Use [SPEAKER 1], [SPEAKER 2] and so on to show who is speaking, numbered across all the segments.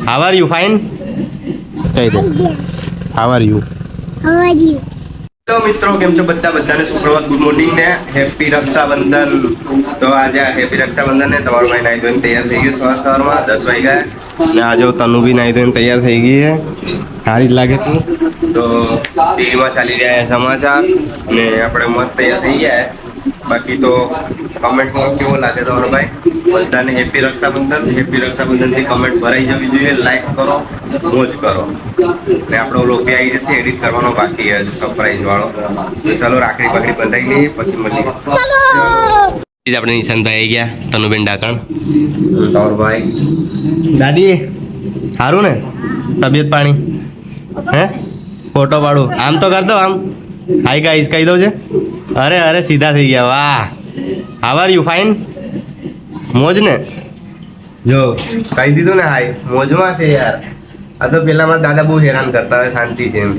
[SPEAKER 1] how are you fine કહી દે how are you hello મિત્રો કેમ છો બધાને સુપ્રભાત ગુડ મોર્નિંગ ને હેપી રક્ષાબંધન તો આજે હેપી રક્ષાબંધન ને તમારો ભાઈ નાઈ ધોઈને તૈયાર થઈ ગયો સવારમાં 10 વાગ્યા ને આજે તનુ બી નાઈ ધોઈને તૈયાર થઈ ગઈ છે સારી જ લાગે તું તો ટીવીમાં ચાલી રહ્યા સમાચાર ને આપણે મસ્ત તૈયાર થઈ ગયા બાકી તો કમેન્ટમાં કેવો લાગે તમારો ભાઈ બધાને હેપી રક્ષાબંધન થી કમેન્ટ ભરાઈ જવી જોઈએ લાઈક કરો મોજ કરો ને આપણો લોક આવી જશે એડિટ કરવાનો બાકી હજુ સરપ્રાઈઝ વાળો તો ચલો રાખડી પકડી બંધાઈ લઈએ પછી મળીએ આપણે નિશાંતભાઈ આવી ગયા તનુબેન ડાકણ તમારો ભાઈ દાદી સારું ને તબિયત પાણી હે ફોટો પાડું આમ તો કર દો આમ હાઈ ગાઈસ કહી દઉં છે અરે સીધા થઈ ગયા વાહ હાવ આર યુ ફાઇન મોજ ને જો કહી દીધું ને હાઈ મોજમાં છે યાર આ તો પેલામાં દાદા બહુ હેરાન કરતા હોય શાંતિ છે એમ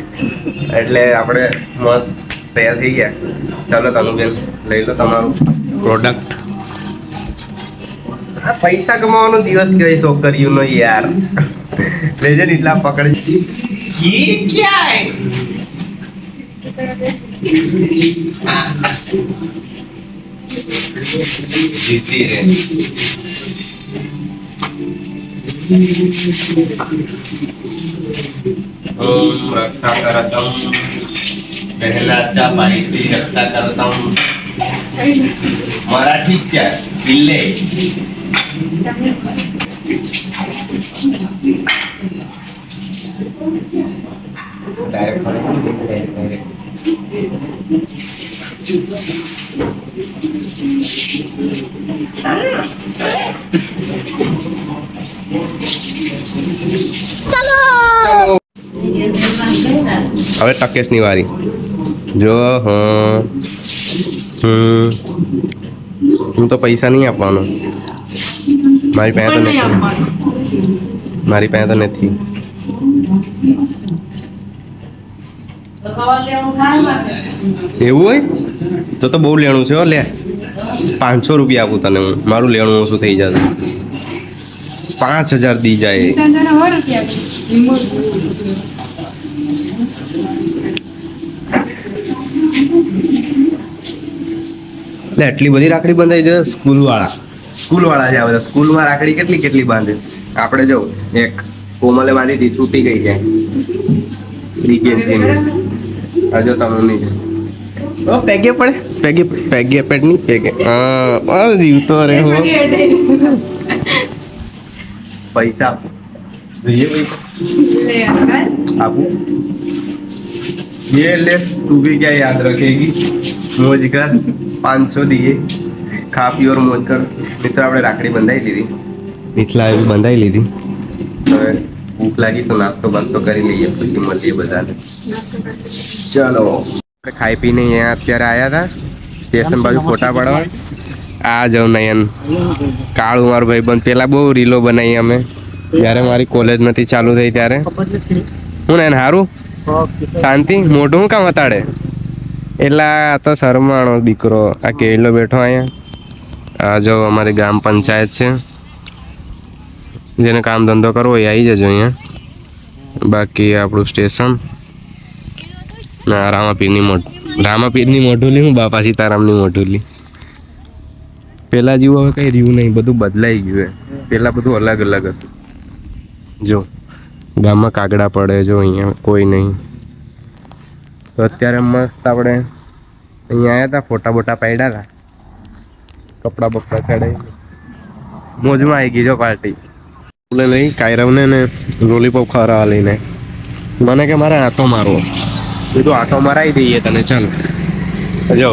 [SPEAKER 1] એટલે આપણે મસ્ત તૈયાર થઈ ગયા ચાલો તનુબેન લઈ લો તમારું પ્રોડક્ટ પૈસા કમાવાનો દિવસ કહેવાય છોકરીઓનો યાર લેજે એટલા પકડ ये क्या है जीती है ओम रक्षा करता हूँ पहला अच्छा भाई से रक्षा करता हूँ मराठी क्या पिल्ले હવે ટકેશ ની વારી જો હું તો પૈસા નહીં આપવાનો મારી પાસે તો નથી એવું હોય તો બહુ લેણું છે લે 500 રૂપિયા આપું તને હું મારું લેણું ઓછું થઈ જશે 5000 દી જાય લે એટલી બધી રાખડી બંધાઈ દે સ્કૂલ વાળા છે આ બધા સ્કૂલમાં રાખડી કેટલી બાંધે આપણે જો એક કોમલે બાંધી છૂટી ગઈ જાય હજો તમે નહીં પેગે પેડ નહીં પેગે જીવતો રે હો પૈસા જોઈએ પૈસા આપું ये ले तू भी क्या याद रखेगी मोज कर 500 दिए खा पी और मोज कर मित्र આપણે રાખડી બંધાઈ લીધી નીચલા આવી બંધાઈ લીધી હવે ભૂખ લાગી તો નાસ્તો બાસ્તો કરી લઈએ પછી મળીએ બધાને ચલો ખાઈ પીને અહીંયા અત્યારે આવ્યા હતા સ્ટેશન બાજુ ફોટા પાડવા આ જાઉં નયન કાળું મારું ભાઈ બંધ પેલા બહુ રીલો બનાવી અમે જ્યારે મારી કોલેજ નથી ચાલુ થઈ ત્યારે હું નયન સારું શાંતિ મોઢું કામ વતાડે એટલે આ તો શરમાણો દીકરો આ કેલો બેઠો અહીંયા આ જો અમારી ગ્રામ પંચાયત છે જેને કામ ધંધો કરવો એ આવી જજો અહીંયા બાકી આપણું સ્ટેશન ના રામાપીરની મોઢુલી હું બાપા સીતારામની મોઢુલી પેલા જેવું હવે કઈ રહ્યું નહીં બધું બદલાઈ ગયું પેલા બધું અલગ હતું જો ગામમાં કાગડા પડે જો અહીંયા કોઈ નહીં તો અત્યારે મસ્ત આપણે અહીંયા આવ્યા હતા ફોટા બોટા પાડ્યા હતા કપડા બપડા ચડાવી મોજમાં આવી ગઈ જો પાર્ટી લઈ કાયરવને ને લોલીપોપ ખવડાવવા લઈને મને કે મારે આટો મારવો તો આટો મરાવી દઈએ તને ચાલ જો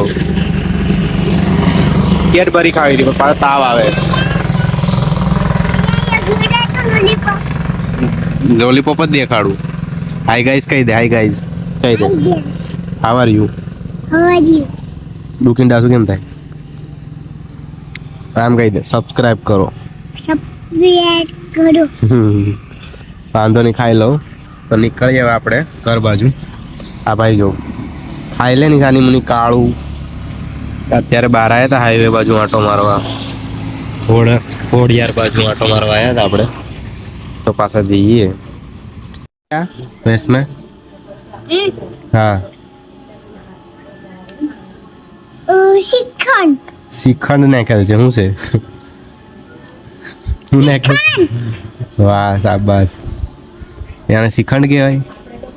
[SPEAKER 1] કેડબરી ખાવી હતી પણ તાવ આવે લોલીપોપ જ દેખાડું હાઈ ગાઈઝ કહી દે હાવ આર યુ દુખીને ડાસુ કેમ થાય આમ કહી દે સબસ્ક્રાઇબ કરો વાંધો નહીં ખાઈ લઉં તો નીકળીએ હવે આપણે ઘર બાજુ આ ભાઈ જો ખાઈ લે ની સાની મુની કાળું અત્યારે બહાર આવ્યા હતા હાઈવે બાજુ આંટો મારવા ઘોડિયાર બાજુ આંટો મારવા આવ્યા હતા આપણે तो पासा जइए क्या वेस्ट में हाँ
[SPEAKER 2] શ્રીખંડ
[SPEAKER 1] શ્રીખંડ નાખેલ છે શું છે શું નાખેલ વાહ શાબાશ એને શ્રીખંડ કહેવાય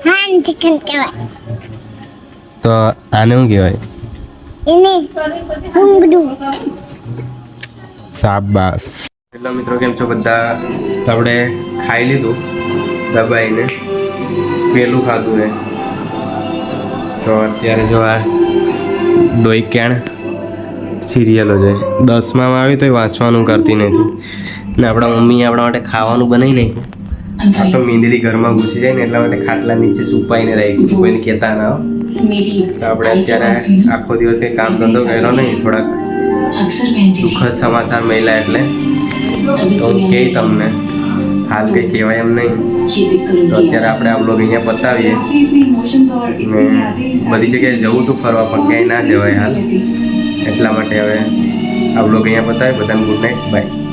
[SPEAKER 2] હા શ્રીખંડ કહેવાય
[SPEAKER 1] તો આને શું કહેવાય
[SPEAKER 2] એને ડુંગળું
[SPEAKER 1] શાબાશ એટલા મિત્રો કેમ છો બધા તો આપણે ખાઈ લીધું દબાઈને પેલું ખાધું ને તો અત્યારે જો આ ડોઈ કેણ સિરિયલો છે 10માં આવી તો વાંચવાનું કરતી નથી ને આપણા મમ્મી આપણા માટે ખાવાનું બનાવી નાખ્યું આ તો મીંદડી ઘરમાં ઘૂસી જાય ને એટલા માટે ખાટલા નીચે છુપાઈને રહી કોઈને કહેતા ના હો તો આપણે અત્યારે આખો દિવસ કંઈ કામ ધંધો કર્યો નહીં થોડાક દુઃખદ સમાચાર મળ્યા એટલે તો હું કહે તમને હાલ કંઈ કહેવાય એમ નહીં તો અત્યારે આપણે આ બ્લોગ અહીંયા પતાવીએ ને બધી જગ્યાએ જવું તો ફરવા પણ ક્યાંય ના જવાય હાલ એટલા માટે હવે આ બ્લોગ અહીંયા પતાવીએ બધાને ગુડ નાઇટ બાય